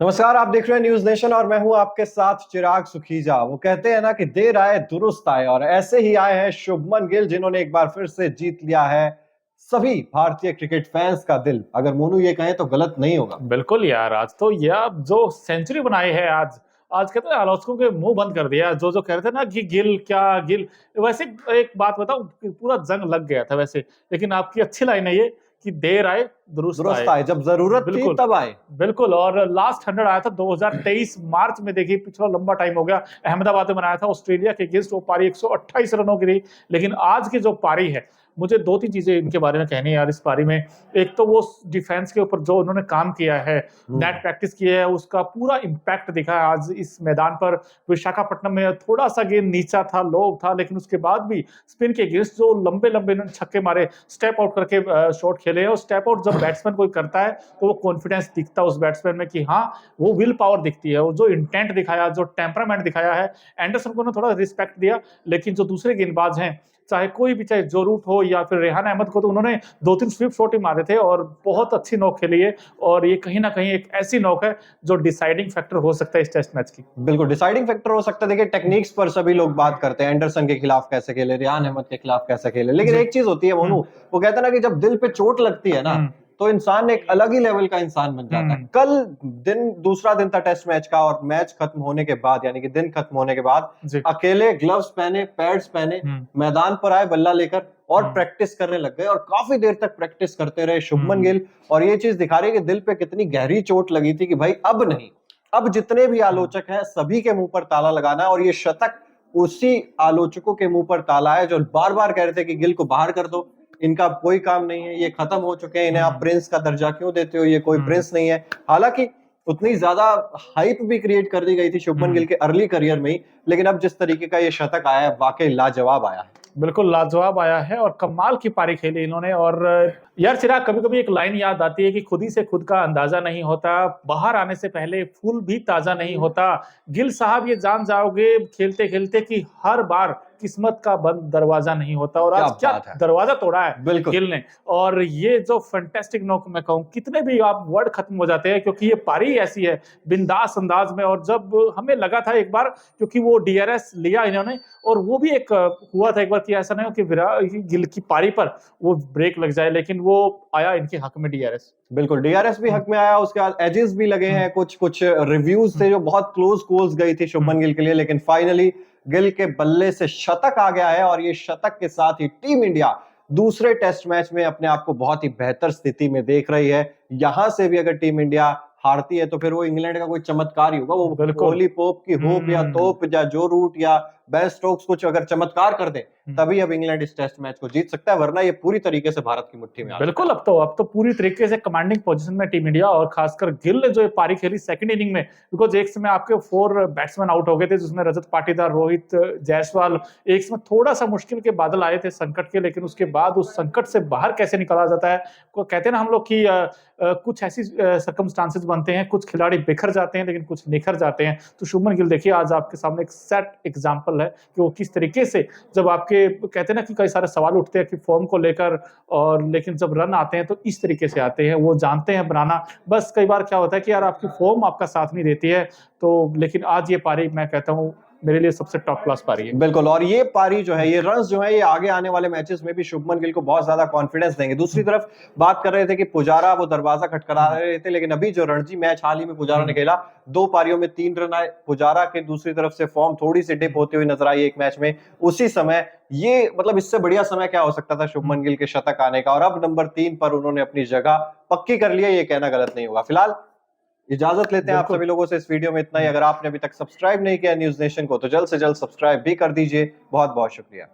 नमस्कार, आप देख रहे हैं न्यूज नेशन और मैं हूं आपके साथ चिराग सुखीजा। वो कहते हैं ना कि देर आए दुरुस्त आए, और ऐसे ही आए हैं शुभमन गिल, जिन्होंने एक बार फिर से जीत लिया है सभी भारतीय क्रिकेट फैंस का दिल। अगर मोनू ये कहें तो गलत नहीं होगा। बिल्कुल यार, आज तो यह जो सेंचुरी बनाई है आज आज कहते हैं आलोचकों के मुंह बंद कर दिया। जो जो कह रहे थे ना कि गिल क्या गिल। वैसे एक बात बताऊं, पूरा जंग लग गया था वैसे। लेकिन आपकी अच्छी लाइन है ये कि देर आए दुरुस्त दुरुस्त आए। आए, जब जरूरत थी बिल्कुल तब आए। बिल्कुल। और लास्ट 100 आया था 2023 मार्च में। देखिए पिछला लंबा टाइम हो गया। अहमदाबाद में बनाया था ऑस्ट्रेलिया के अगेंस्ट। वो पारी 128 रनों की रही। लेकिन आज की जो पारी है, मुझे दो तीन चीजें इनके बारे में कहनी है यार इस पारी में। एक तो वो डिफेंस के ऊपर जो उन्होंने काम किया है, नेट प्रैक्टिस की है, उसका पूरा इम्पैक्ट दिखा है आज इस मैदान पर। विशाखापट्टनम में थोड़ा सा गेंद नीचा था, लो था, लेकिन उसके बाद भी स्पिन के अगेंस्ट जो लंबे लंबे इन्होंने छक्के मारे, स्टेप आउट करके शॉट खेले हैं। और स्टेप आउट जब बैट्समैन कोई करता है तो वो कॉन्फिडेंस दिखता है उस बैट्समैन में कि हाँ, वो विल पावर दिखती है। और जो इंटेंट दिखाया, जो टेम्परामेंट दिखाया है, एंडरसन को थोड़ा रिस्पेक्ट दिया। लेकिन जो दूसरे गेंदबाज हैं, चाहे कोई भी, चाहे जो रूट हो या फिर रेहान अहमद को, तो उन्होंने 2-3 स्वीप शॉट ही मारे थे और बहुत अच्छी नॉक खेली है। और ये कहीं ना कहीं एक ऐसी नॉक है जो डिसाइडिंग फैक्टर हो सकता है इस टेस्ट मैच की। बिल्कुल डिसाइडिंग फैक्टर हो सकता है। देखिए, टेक्निक्स पर सभी लोग बात करते हैं, एंडरसन के खिलाफ कैसे खेले, रेहान अहमद के खिलाफ कैसे खेले, लेकिन जी। एक चीज होती है मोनू, वो कहते हैं ना कि जब दिल पे चोट लगती है ना, हम्म। तो इंसान एक अलग ही लेवल का इंसान बन जाता है। हम्म। कल दूसरा दिन था टेस्ट मैच का, और मैच खत्म होने के बाद, यानी कि दिन खत्म होने के बाद, जी। अकेले ग्लव्स पहने, पैड्स पहने, मैदान पर आए बल्ला लेकर और प्रैक्टिस करने लग गए, और काफी देर तक प्रैक्टिस करते रहे शुभमन गिल। और ये चीज दिखा रही है कि दिल पे कितनी गहरी चोट लगी थी कि भाई अब नहीं, अब जितने भी आलोचक हैं सभी के मुंह पर ताला लगाना है। और ये शतक उसी आलोचकों के मुंह पर ताला है जो बार बार कह रहे थे कि गिल को बाहर कर दो, इनका कोई काम नहीं है, ये खत्म हो चुके हैं, इन्हें आप प्रिंस का दर्जा क्यों देते हो, ये कोई प्रिंस नहीं है। हालांकि उतनी ज्यादा हाइप भी क्रिएट कर दी गई थी शुभमन गिल के अर्ली करियर में ही, लेकिन अब जिस तरीके का ये शतक आया है, वाकई लाजवाब आया है। बिल्कुल लाजवाब आया है और कमाल की पारी खेली इन्होंने। और यार चिराग, कभी कभी एक लाइन याद आती है कि खुद ही से खुद का अंदाजा नहीं होता, बाहर आने से पहले फूल भी ताजा नहीं होता। गिल साहब, ये जान जाओगे खेलते खेलते कि हर बार किस्मत का बंद दरवाजा नहीं होता। और आज क्या बात है। दरवाजा तोड़ा है बिल्कुल। गिल ने। और ये जो फैंटास्टिक नॉक, मैं कहूँ कितने भी आप वर्ड खत्म हो जाते हैं, क्योंकि ये पारी ऐसी है बिंदास अंदाज में। और जब हमें लगा था एक बार, क्योंकि वो डीआरएस लिया इन्होंने, और वो भी एक हुआ था एक बार कि ऐसा नहीं हो कि गिल की पारी पर वो ब्रेक लग जाए, लेकिन वो आया इनके हक में डीआरएस। बिल्कुल डीआरएस भी हक में आया, उसके बाद एजेस भी लगे हैं, कुछ कुछ रिव्यूज थे जो बहुत क्लोज कॉल्स गई थी शुभमन गिल के लिए, लेकिन फाइनली गिल के बल्ले से शतक आ गया है। और ये शतक के साथ ही टीम इंडिया दूसरे टेस्ट मैच में अपने आप को बहुत ही बेहतर स्थिति में देख रही है। यहां से भी अगर टीम इंडिया हारती है तो फिर वो इंग्लैंड का कोई चमत्कार ही होगा। वो कोहली पोप की होप या तोप या जो रूट या बेन स्टोक्स कुछ अगर चमत्कार कर दे, तभी अब इंग्लैंड इस टेस्ट मैच को जीत सकता है, वरना ये पूरी तरीके से भारत की मुट्ठी में आ बिल्कुल। अब तो पूरी तरीके से कमांडिंग पोजीशन में टीम इंडिया। और खासकर गिल ने जो ये पारी खेली सेकंड इनिंग में, बिकॉज एक समय आपके 4 बैट्समैन आउट हो गए थे, जिसमें रजत पाटीदार, रोहित, जायसवाल, एक समय थोड़ा सा मुश्किल के बादल आए थे संकट के, लेकिन उसके बाद उस संकट से बाहर कैसे निकाला जाता है। को कहते हैं ना हम लोग कि कुछ ऐसी सर्कमस्टांसेस बनते हैं, कुछ खिलाड़ी बिखर जाते हैं लेकिन कुछ निखर जाते हैं। तो शुभमन गिल देखिए आज आपके सामने एक सेट एग्जांपल है कि वो किस तरीके से, जब आपके कहते हैं ना कि कई सारे सवाल उठते हैं कि फॉर्म को लेकर, और लेकिन जब रन आते हैं तो इस तरीके से आते हैं, वो जानते हैं बनाना। बस कई बार क्या होता है कि यार आपकी फॉर्म आपका साथ नहीं देती है। तो लेकिन आज ये पारी मैं कहता हूँ मेरे लिए सबसे टॉप क्लास पारी है। बिल्कुल। और ये पारी जो है, ये रन्स जो है, ये आगे आने वाले मैचेस में भी शुभमन गिल को बहुत ज्यादा कॉन्फिडेंस देंगे। दूसरी तरफ बात कर रहे थे कि पुजारा वो दरवाजा खटखटा रहे थे, लेकिन अभी जो रणजी मैच हाल ही में पुजारा ने खेला, 2 पारियों में 3 रन आए पुजारा के। दूसरी तरफ से फॉर्म थोड़ी सी डिप होती हुई नजर आई एक मैच में, उसी समय ये मतलब इससे बढ़िया समय क्या हो सकता था शुभमन गिल के शतक आने का। और अब नंबर 3 पर उन्होंने अपनी जगह पक्की कर लिया, ये कहना गलत नहीं होगा। फिलहाल इजाजत लेते हैं आप सभी लोगों से। इस वीडियो में इतना ही। अगर आपने अभी तक सब्सक्राइब नहीं किया न्यूज नेशन को, तो जल्द से जल्द सब्सक्राइब भी कर दीजिए। बहुत बहुत शुक्रिया।